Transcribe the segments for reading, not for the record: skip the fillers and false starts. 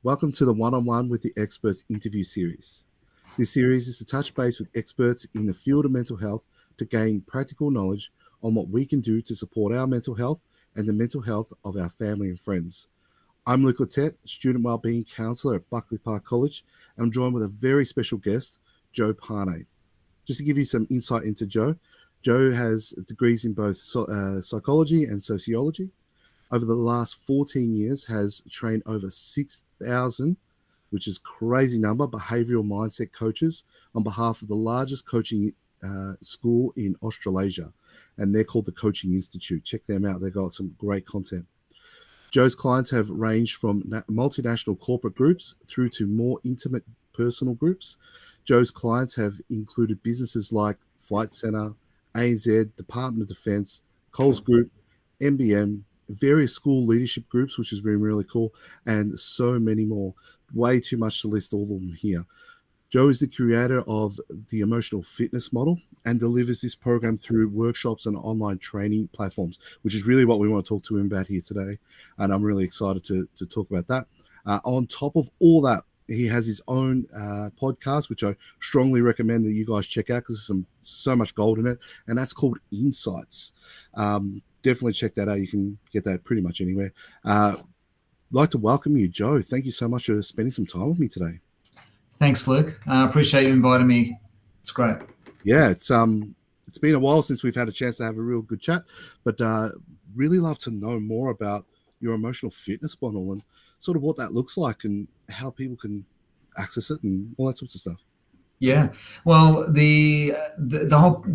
Welcome to the One-on-One with the Experts interview series. This series is to touch base with experts in the field of mental health to gain practical knowledge on what we can do to support our mental health and the mental health of our family and friends. I'm Luke Lettet, Student Wellbeing Counsellor at Buckley Park College, and I'm joined with a very special guest, Joe Pane. Just to give you some insight into Joe, Joe has degrees in both psychology and sociology. Over the last 14 years has trained over 6,000, which is a crazy number, behavioral mindset coaches on behalf of the largest coaching school in Australasia, and they're called the Coaching Institute. Check them out. They've got some great content. Joe's clients have ranged from multinational corporate groups through to more intimate personal groups. Joe's clients have included businesses like Flight Centre, ANZ, Department of Defence, Coles Group, MBM, various school leadership groups, which has been really cool, and so many more. Way too much to list all of them here. Joe is the creator of the emotional fitness model and delivers this program through workshops and online training platforms, which is really what we want to talk to him about here today. And I'm really excited to talk about that. On top of all that, he has his own podcast, which I strongly recommend that you guys check out because there's so much gold in it, and that's called Insights. Definitely check that out. You can get that pretty much anywhere. I'd like to welcome you, Joe. Thank you so much for spending some time with me today. Thanks, Luke. I appreciate you inviting me. It's great. Yeah, it's been a while since we've had a chance to have a real good chat, but really love to know more about your emotional fitness model and sort of what that looks like and how people can access it and all that sorts of stuff. Yeah, well, the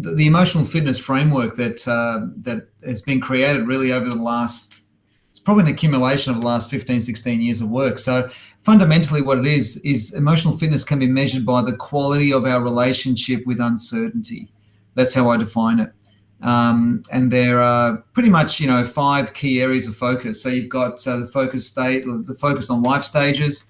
emotional fitness framework that has been created really over the last, it's probably an accumulation of the last 15, 16 years of work. So fundamentally what it is emotional fitness can be measured by the quality of our relationship with uncertainty. That's how I define it. And there are pretty much, 5 key areas of focus. So you've got the focus state, the focus on life stages,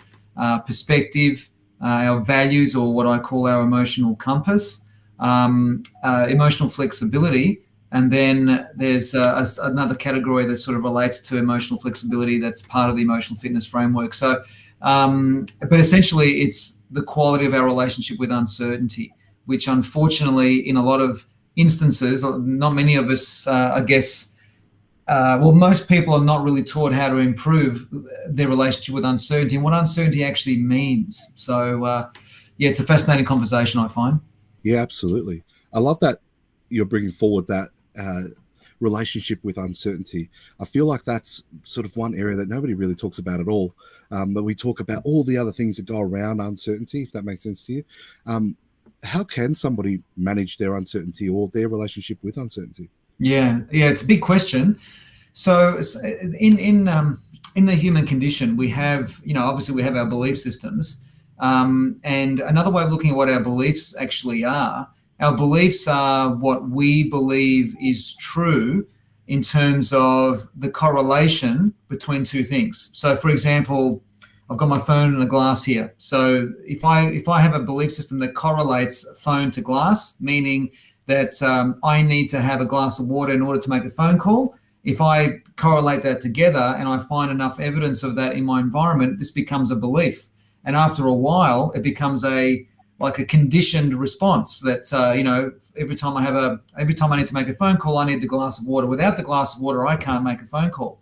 perspective, our values, or what I call our emotional compass, emotional flexibility, and then there's another category that sort of relates to emotional flexibility that's part of the emotional fitness framework. So, but essentially it's the quality of our relationship with uncertainty, which unfortunately in a lot of instances, not many of us, most people are not really taught how to improve their relationship with uncertainty and what uncertainty actually means. So, it's a fascinating conversation, I find. Yeah, absolutely. I love that you're bringing forward that relationship with uncertainty. I feel like that's sort of one area that nobody really talks about at all. But we talk about all the other things that go around uncertainty, if that makes sense to you. How can somebody manage their uncertainty or their relationship with uncertainty? Yeah, it's a big question. So in the human condition, we have, obviously we have our belief systems. And another way of looking at what our beliefs actually are, our beliefs are what we believe is true in terms of the correlation between two things. So for example, I've got my phone and a glass here. So if I have a belief system that correlates phone to glass, meaning that I need to have a glass of water in order to make a phone call. If I correlate that together and I find enough evidence of that in my environment, this becomes a belief. And after a while, it becomes like a conditioned response that, every time I need to make a phone call, I need the glass of water. Without the glass of water, I can't make a phone call,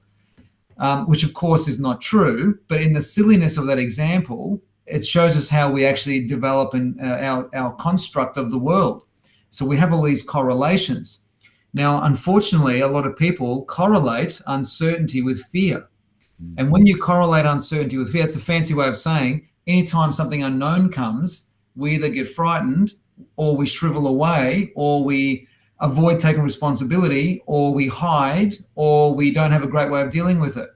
which of course is not true. But in the silliness of that example, it shows us how we actually develop our construct of the world. So we have all these correlations. Now, unfortunately, a lot of people correlate uncertainty with fear. And when you correlate uncertainty with fear, it's a fancy way of saying anytime something unknown comes, we either get frightened or we shrivel away or we avoid taking responsibility or we hide or we don't have a great way of dealing with it.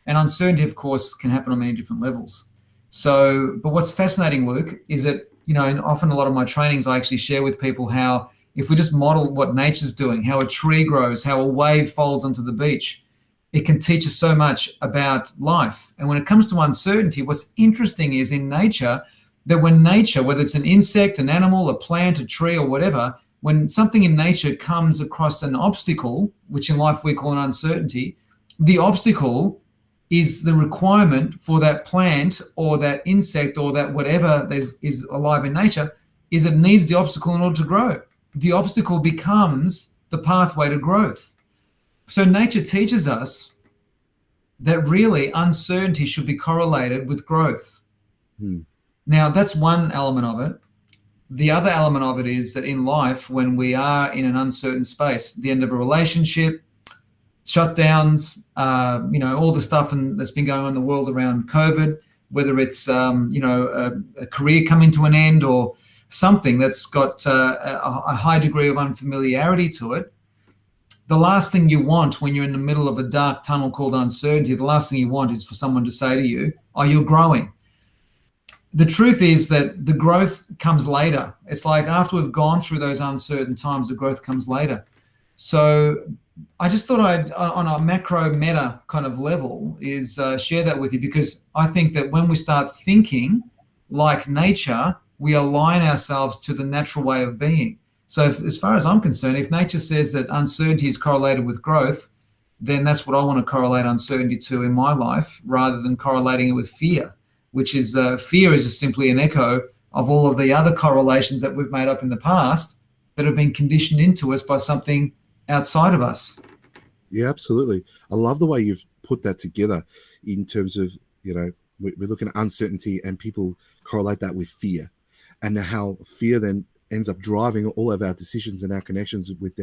And uncertainty, of course, can happen on many different levels. So, but what's fascinating, Luke, is that and often a lot of my trainings, I actually share with people how if we just model what nature's doing, how a tree grows, how a wave folds onto the beach, it can teach us so much about life. And when it comes to uncertainty, what's interesting is in nature, that when nature, whether it's an insect, an animal, a plant, a tree, or whatever, when something in nature comes across an obstacle, which in life we call an uncertainty, the obstacle is the requirement for that plant or that insect or that whatever is alive in nature, is it needs the obstacle in order to grow. The obstacle becomes the pathway to growth. So nature teaches us that really uncertainty should be correlated with growth. Now, that's one element of it. The other element of it is that in life, when we are in an uncertain space, the end of a relationship, shutdowns, all the stuff that's been going on in the world around COVID, whether it's, a career coming to an end or something that's got a high degree of unfamiliarity to it, the last thing you want when you're in the middle of a dark tunnel called uncertainty, the last thing you want is for someone to say to you, oh, you're growing. The truth is that the growth comes later. It's like after we've gone through those uncertain times, the growth comes later. So I just thought I'd, on a macro meta kind of level, is share that with you, because I think that when we start thinking like nature, we align ourselves to the natural way of being. So as far as I'm concerned, if nature says that uncertainty is correlated with growth, then that's what I want to correlate uncertainty to in my life, rather than correlating it with fear, which is fear is just simply an echo of all of the other correlations that we've made up in the past that have been conditioned into us by something outside of us. Yeah, absolutely. I love the way you've put that together in terms of, we're looking at uncertainty and people correlate that with fear, and how fear then ends up driving all of our decisions and our connections with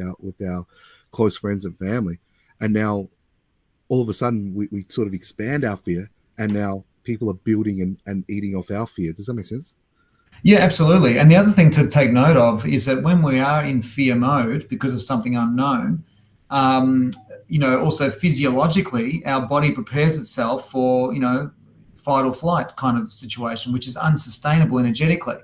our close friends and family. And now all of a sudden we sort of expand our fear, and now people are building and eating off our fear. Does that make sense? Yeah, absolutely. And the other thing to take note of is that when we are in fear mode because of something unknown, also physiologically, our body prepares itself for, fight or flight kind of situation, which is unsustainable energetically.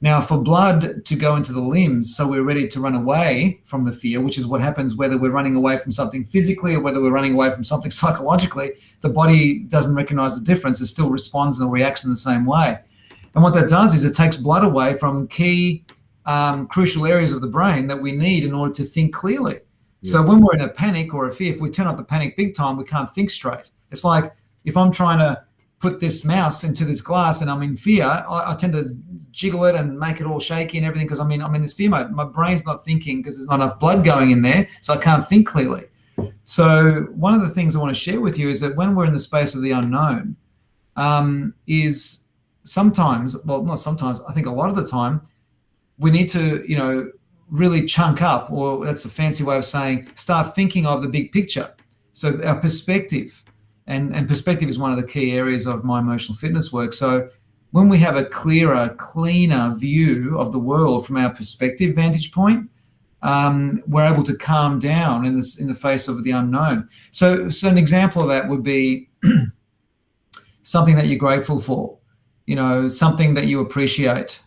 Now, for blood to go into the limbs, so we're ready to run away from the fear, which is what happens whether we're running away from something physically or whether we're running away from something psychologically, the body doesn't recognize the difference. It still responds and reacts in the same way. And what that does is it takes blood away from key crucial areas of the brain that we need in order to think clearly. Yeah. So when we're in a panic or a fear, if we turn up the panic big time, we can't think straight. It's like if I'm trying to put this mouse into this glass and I'm in fear, I tend to jiggle it and make it all shaky and everything because I'm in this fear mode. My brain's not thinking because there's not enough blood going in there, so I can't think clearly. So one of the things I want to share with you is that when we're in the space of the unknown, is sometimes, well, not sometimes, I think a lot of the time, we need to, really chunk up, or that's a fancy way of saying start thinking of the big picture. So our perspective, and perspective is one of the key areas of my emotional fitness work. So when we have a clearer, cleaner view of the world from our perspective vantage point, we're able to calm down in the face of the unknown. So an example of that would be something that you're grateful for, something that you appreciate,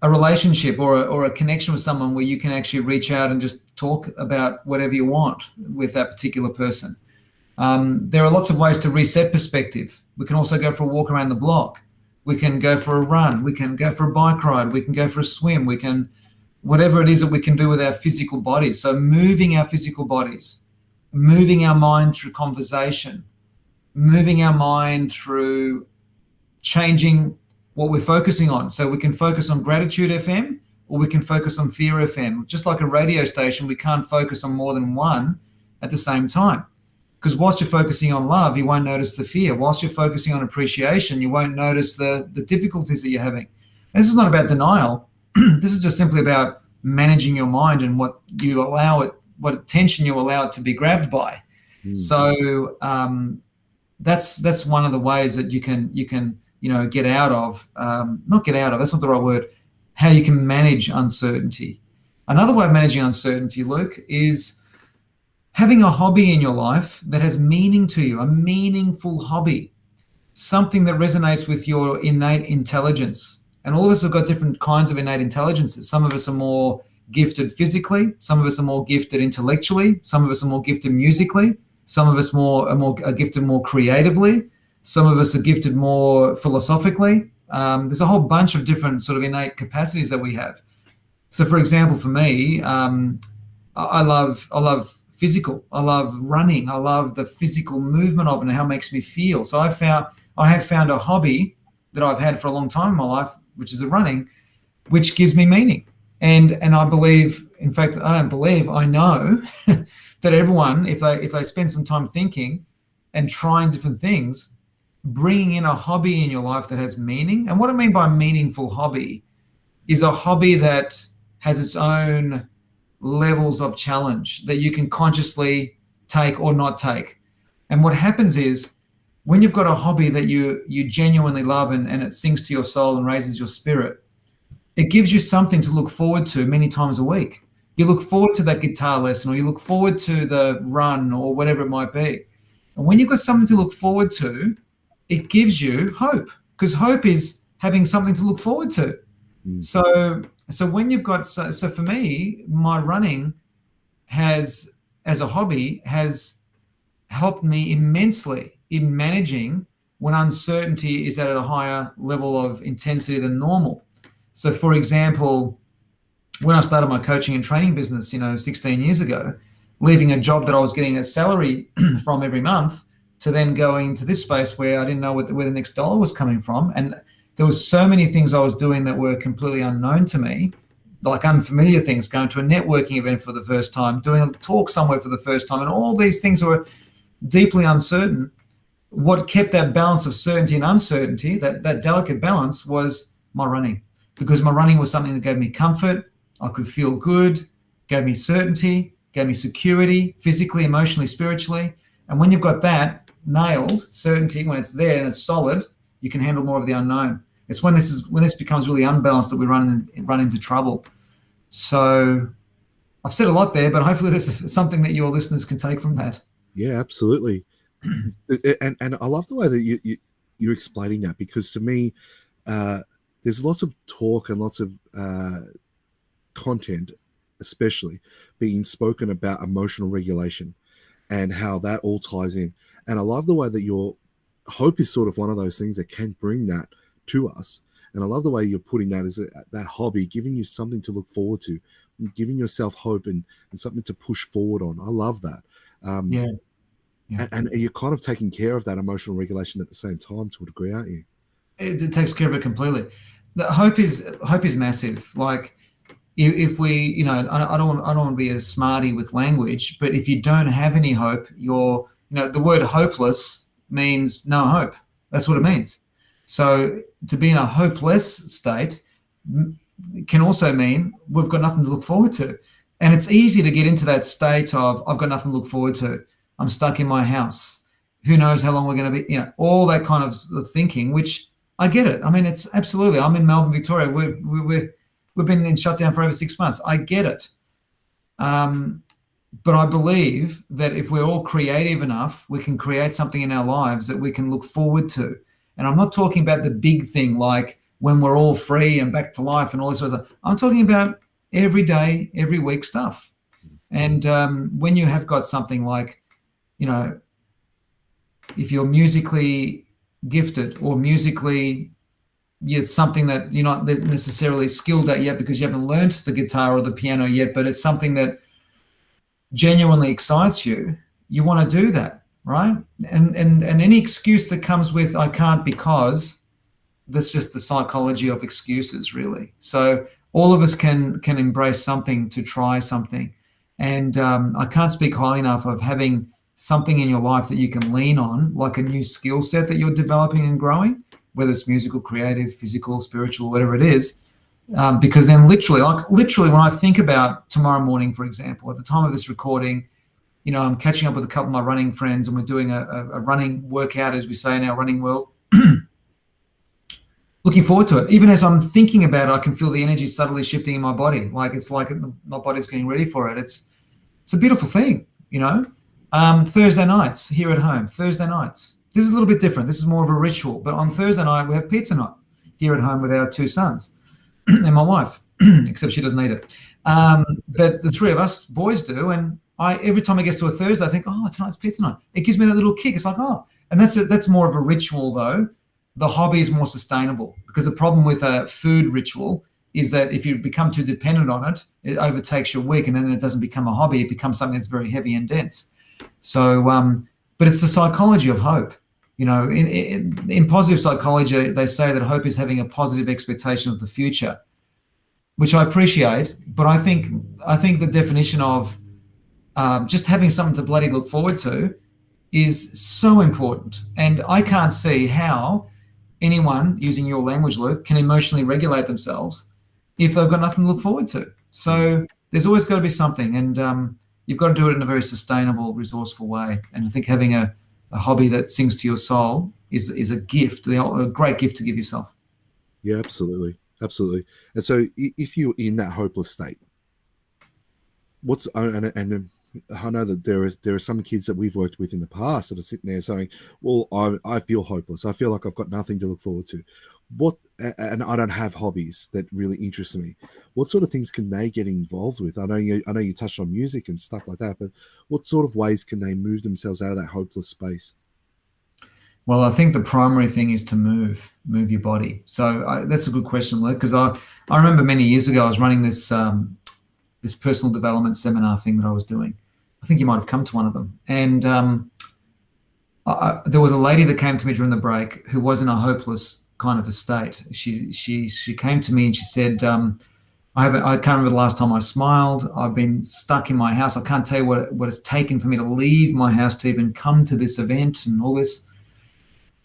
a relationship or a connection with someone where you can actually reach out and just talk about whatever you want with that particular person. There are lots of ways to reset perspective. We can also go for a walk around the block. We can go for a run. We can go for a bike ride. We can go for a swim. We can, whatever it is that we can do with our physical bodies. So moving our physical bodies, moving our mind through conversation, moving our mind through changing what we're focusing on. So we can focus on gratitude FM or we can focus on fear FM. Just like a radio station, we can't focus on more than one at the same time. Because whilst you're focusing on love, you won't notice the fear. Whilst you're focusing on appreciation, you won't notice the difficulties that you're having. And this is not about denial. This is just simply about managing your mind and what you allow it, what attention you allow it to be grabbed by. So that's one of the ways that you can get out of, not get out of, that's not the right word, how you can manage uncertainty. Another way of managing uncertainty, Luke, is having a hobby in your life that has meaning to you, a meaningful hobby, something that resonates with your innate intelligence. And all of us have got different kinds of innate intelligences. Some of us are more gifted physically. Some of us are more gifted intellectually. Some of us are more gifted musically. Some of us are gifted more creatively. Some of us are gifted more philosophically. There's a whole bunch of different sort of innate capacities that we have. So, for example, for me, I love physical. I love running. I love the physical movement of it and how it makes me feel. So I have found a hobby that I've had for a long time in my life, which is the running, which gives me meaning. And I believe, in fact, I don't believe, I know that everyone, if they spend some time thinking and trying different things, bringing in a hobby in your life that has meaning. And what I mean by meaningful hobby is a hobby that has its own levels of challenge that you can consciously take or not take. And what happens is when you've got a hobby that you genuinely love and it sings to your soul and raises your spirit, it gives you something to look forward to many times a week. You look forward to that guitar lesson, or you look forward to the run, or whatever it might be. And when you've got something to look forward to, it gives you hope, because hope is having something to look forward to. So when you've got, so for me, my running has, as a hobby, has helped me immensely in managing when uncertainty is at a higher level of intensity than normal. So, for example, when I started my coaching and training business, 16 years ago, leaving a job that I was getting a salary from every month to then going to this space where I didn't know where the next dollar was coming from. And there was so many things I was doing that were completely unknown to me, like unfamiliar things, going to a networking event for the first time, doing a talk somewhere for the first time, and all these things were deeply uncertain. What kept that balance of certainty and uncertainty, that delicate balance, was my running. Because my running was something that gave me comfort, I could feel good, gave me certainty, gave me security, physically, emotionally, spiritually. And when you've got that nailed, certainty, when it's there and it's solid, you can handle more of the unknown. It's when this becomes really unbalanced that we run into trouble. So I've said a lot there, but hopefully there's something that your listeners can take from that. Yeah, absolutely. and I love the way that you're explaining that, because to me, there's lots of talk and lots of content, especially being spoken about emotional regulation and how that all ties in. And I love the way that your hope is sort of one of those things that can bring that to us. And I love the way you're putting that as that hobby, giving you something to look forward to, giving yourself hope and something to push forward on. I love that. Yeah. And you're kind of taking care of that emotional regulation at the same time to a degree, aren't you? It takes care of it completely. The hope is massive. Like if we, I don't want to be a smarty with language, but if you don't have any hope, the word hopeless means no hope. That's what it means. So to be in a hopeless state can also mean we've got nothing to look forward to. And it's easy to get into that state of, I've got nothing to look forward to. I'm stuck in my house. Who knows how long we're going to be, all that kind of thinking, which I get it. I mean, it's absolutely, I'm in Melbourne, Victoria. We've been in shutdown for over 6 months. I get it. But I believe that if we're all creative enough, we can create something in our lives that we can look forward to. And I'm not talking about the big thing, like when we're all free and back to life and all this sort of stuff. I'm talking about every day, every week stuff. And when you have got something like, if you're musically gifted or musically, it's something that you're not necessarily skilled at yet because you haven't learned the guitar or the piano yet, but it's something that genuinely excites you, you want to do that, right? And any excuse that comes with I can't because, that's just the psychology of excuses, really. So all of us can embrace something to try something. And I can't speak highly enough of having something in your life that you can lean on, like a new skill set that you're developing and growing, whether it's musical, creative, physical, spiritual, whatever it is. Because then literally when I think about tomorrow morning, for example, at the time of this recording, I'm catching up with a couple of my running friends and we're doing a running workout, as we say in our running world. Looking forward to it. Even as I'm thinking about it, I can feel the energy subtly shifting in my body. Like it's like my body's getting ready for it. It's a beautiful thing, Thursday nights here at home, Thursday nights. This is a little bit different. This is more of a ritual. But on Thursday night, we have pizza night here at home with our 2 sons and my wife, except she doesn't eat it. But the 3 of us boys do. And every time it gets to a Thursday, I think, oh, tonight's pizza night. It gives me that little kick. It's like, oh. And that's more of a ritual, though. The hobby is more sustainable, because the problem with a food ritual is that if you become too dependent on it, it overtakes your week, and then it doesn't become a hobby. It becomes something that's very heavy and dense. So, but it's the psychology of hope. You know, in positive psychology, they say that hope is having a positive expectation of the future, which I appreciate. But I think the definition of just having something to bloody look forward to is so important. And I can't see how anyone, using your language, Luke, can emotionally regulate themselves if they've got nothing to look forward to. So there's always got to be something, and you've got to do it in a very sustainable, resourceful way. And I think having a hobby that sings to your soul is a gift, a great gift to give yourself. Yeah, absolutely. Absolutely. And so if you're in that hopeless state, and I know that there are some kids that we've worked with in the past that are sitting there saying, well, I feel hopeless. I feel like I've got nothing to look forward to. And I don't have hobbies that really interest me. What sort of things can they get involved with? I know you touched on music and stuff like that, but what sort of ways can they move themselves out of that hopeless space? Well, I think the primary thing is to move your body. So that's a good question, Luke, because I remember many years ago I was running this this personal development seminar thing that I was doing. I think you might have come to one of them. And there was a lady that came to me during the break who was in a hopeless kind of a state. She came to me and she said, I can't remember the last time I smiled. I've been stuck in my house. I can't tell you what it's taken for me to leave my house to even come to this event and all this.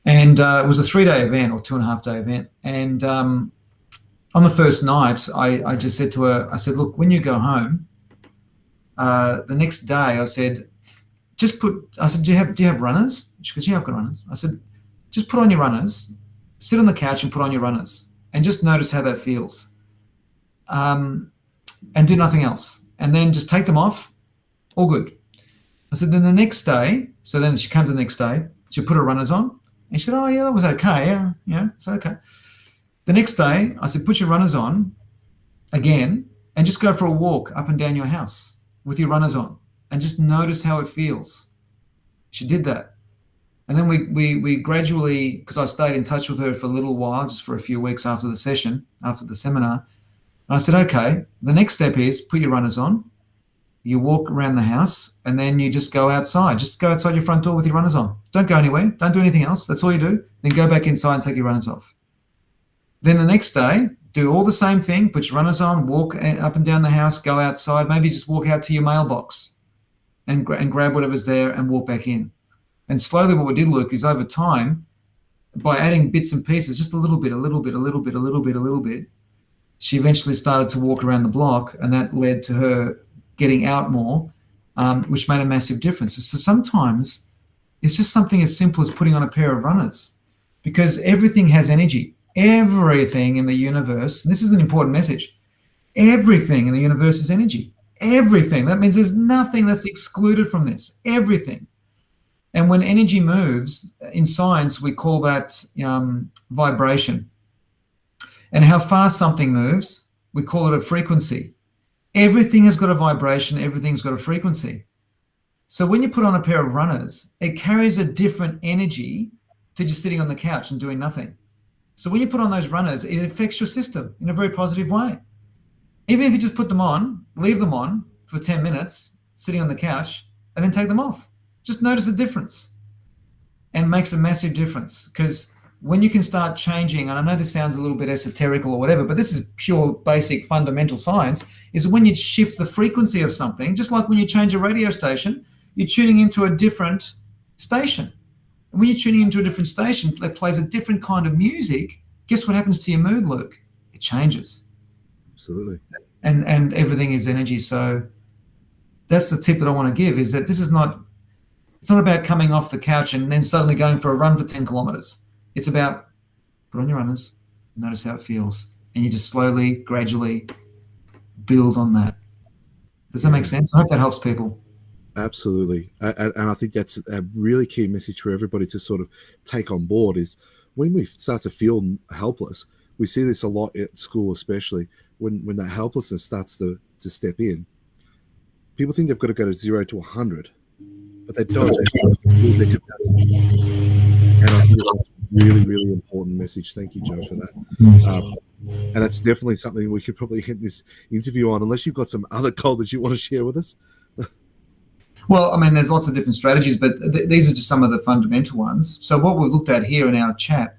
And it was a 3-day event or 2.5-day event. And on the first night, I just said to her, I said, look, when you go home, the next day I said, do you have runners? She goes, yeah, I've got runners. I said, just put on your runners, sit on the couch and put on your runners and just notice how that feels. And do nothing else. And then just take them off, all good. I said, then the next day, so then she comes the next day, she put her runners on and she said, oh yeah, that was okay. Yeah, it's okay. The next day, I said, put your runners on again and just go for a walk up and down your house with your runners on and just notice how it feels. She did that. And then we gradually, because I stayed in touch with her for a little while, just for a few weeks after the session, after the seminar, and I said, okay, the next step is put your runners on, you walk around the house, and then you just go outside. Just go outside your front door with your runners on. Don't go anywhere. Don't do anything else. That's all you do. Then go back inside and take your runners off. Then the next day, do all the same thing, put your runners on, walk up and down the house, go outside, maybe just walk out to your mailbox and grab whatever's there and walk back in. And slowly what we did, Luke, is over time, by adding bits and pieces, just a little bit, she eventually started to walk around the block, and that led to her getting out more, which made a massive difference. So sometimes it's just something as simple as putting on a pair of runners, because everything has energy. Everything in the universe, and this is an important message, everything in the universe is energy. Everything. That means there's nothing that's excluded from this. Everything. And when energy moves, in science, we call that vibration. And how fast something moves, we call it a frequency. Everything has got a vibration. Everything's got a frequency. So when you put on a pair of runners, it carries a different energy to just sitting on the couch and doing nothing. So when you put on those runners, it affects your system in a very positive way. Even if you just put them on, leave them on for 10 minutes, sitting on the couch, and then take them off. Just notice the difference. And it makes a massive difference, because when you can start changing, and I know this sounds a little bit esoterical or whatever, but this is pure, basic, fundamental science, is when you shift the frequency of something, just like when you change a radio station, you're tuning into a different station. And when you're tuning into a different station that plays a different kind of music, guess what happens to your mood, Luke? It changes. Absolutely. And everything is energy. So that's the tip that I want to give, is that this is not, it's not about coming off the couch and then suddenly going for a run for 10 kilometers. It's about put on your runners, notice how it feels, and you just slowly, gradually build on that. Does that make sense? I hope that helps people. Absolutely. And I think that's a really key message for everybody to sort of take on board, is when we start to feel helpless, we see this a lot at school, especially when that helplessness starts to step in. People think they've got to go to 0 to 100, but they don't. They have to build their capacity. And I think that's a really, really important message. Thank you, Joe, for that. And it's definitely something we could probably hit this interview on, unless you've got some other goal that you want to share with us. Well, I mean, there's lots of different strategies, but these are just some of the fundamental ones. So what we've looked at here in our chat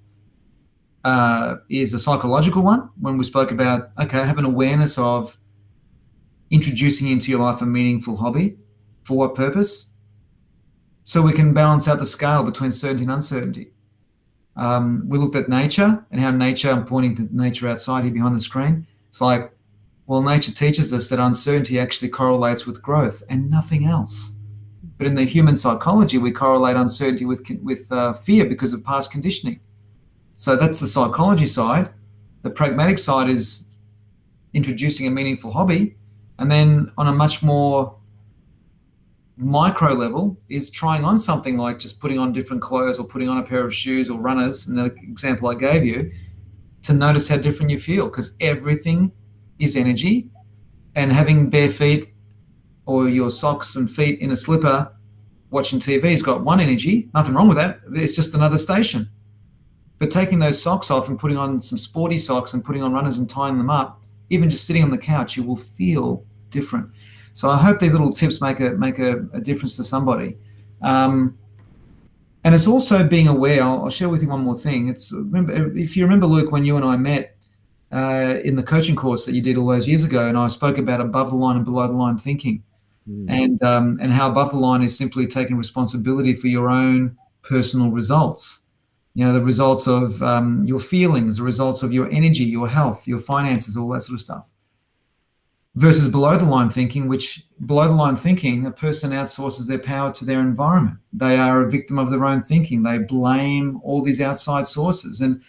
is a psychological one, when we spoke about, okay, have an awareness of introducing into your life a meaningful hobby. For what purpose? So we can balance out the scale between certainty and uncertainty. We looked at nature and how nature, I'm pointing to nature outside here behind the screen. It's like, well, nature teaches us that uncertainty actually correlates with growth and nothing else. But in the human psychology, we correlate uncertainty with fear because of past conditioning. So that's the psychology side. The pragmatic side is introducing a meaningful hobby. And then on a much more micro level is trying on something like just putting on different clothes or putting on a pair of shoes or runners, in the example I gave you, to notice how different you feel, because everything is energy. And having bare feet or your socks and feet in a slipper watching TV has got one energy. Nothing wrong with that. It's just another station. But taking those socks off and putting on some sporty socks and putting on runners and tying them up, even just sitting on the couch, you will feel different. So I hope these little tips make a difference to somebody. And it's also being aware. I'll share with you one more thing. If you remember, Luke, when you and I met in the coaching course that you did all those years ago, and I spoke about above the line and below the line thinking, and how above the line is simply taking responsibility for your own personal results. You know, the results of your feelings, the results of your energy, your health, your finances, all that sort of stuff. Versus below the line thinking, which below the line thinking, a person outsources their power to their environment. They are a victim of their own thinking. They blame all these outside sources. And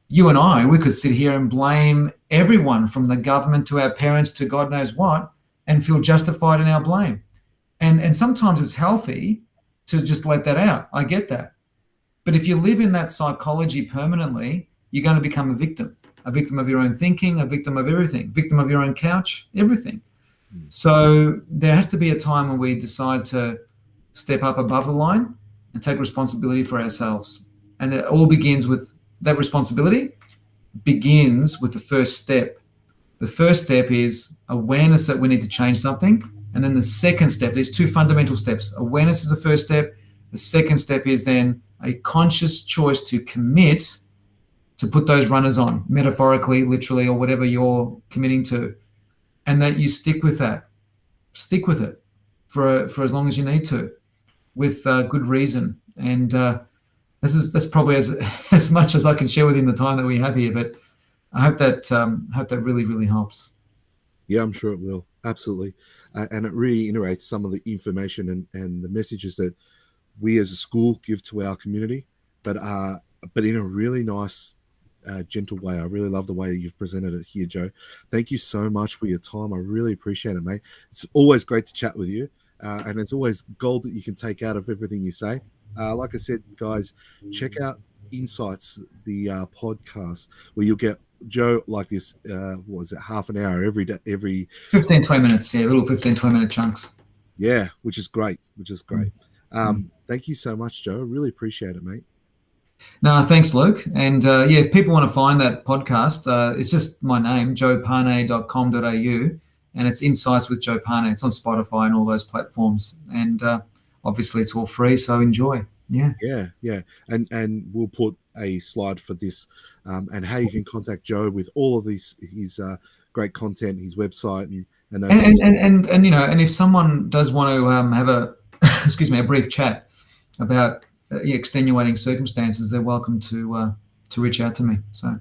you and I, we could sit here and blame everyone from the government to our parents to God knows what and feel justified in our blame. And sometimes it's healthy to just let that out. I get that. But if you live in that psychology permanently, you're going to become a victim of your own thinking, a victim of everything, victim of your own couch, everything. So there has to be a time when we decide to step up above the line and take responsibility for ourselves. And it all begins with that responsibility, begins with the first step. The first step is awareness that we need to change something. And then the second step, there's two fundamental steps. Awareness is the first step. The second step is then a conscious choice to commit to put those runners on, metaphorically, literally, or whatever you're committing to, and that you stick with that. Stick with it for as long as you need to, with good reason. And that's probably as much as I can share with you in the time that we have here. But I hope that really, really helps. Yeah, I'm sure it will. Absolutely. And it reiterates some of the information and the messages that we as a school give to our community, but in a really nice, gentle way. I really love the way you've presented it here, Joe. Thank you so much for your time. I really appreciate it, mate. It's always great to chat with you, and it's always gold that you can take out of everything you say. Like I said, guys, check out Insights, the podcast, where you'll get Joe like this, half an hour every day, every 15, 20 minutes, yeah, little 15, 20-minute chunks. Yeah, which is great. Thank you so much, Joe. I really appreciate it, mate. No, thanks, Luke. And if people want to find that podcast, it's just my name, joepane.com.au, and it's Insights with Joe Pane. It's on Spotify and all those platforms. And obviously it's all free, so enjoy. Yeah. And we'll put a slide for this and how you can contact Joe with all of his great content, his website, and if someone does want to have a a brief chat about extenuating circumstances, they're welcome to reach out to me. So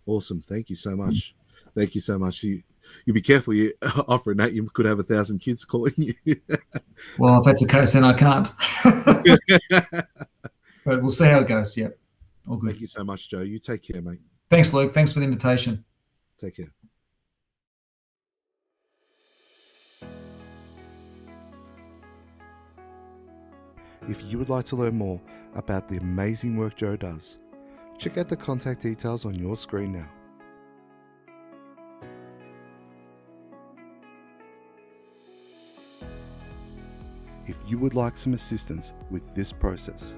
awesome. Thank you so much. Thank you so much. You be careful. You offering that, you could have 1,000 kids calling you. Well, if that's the case, then I can't. But we'll see how it goes. Yep. All good. Thank you so much, Joe. You take care, mate. Thanks, Luke. Thanks for the invitation. Take care. If you would like to learn more about the amazing work Joe does, check out the contact details on your screen now. If you would like some assistance with this process,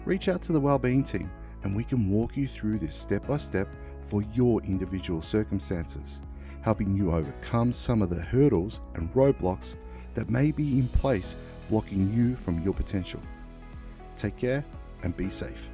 reach out to the Wellbeing team and we can walk you through this step-by-step for your individual circumstances, helping you overcome some of the hurdles and roadblocks that may be in place blocking you from your potential. Take care and be safe.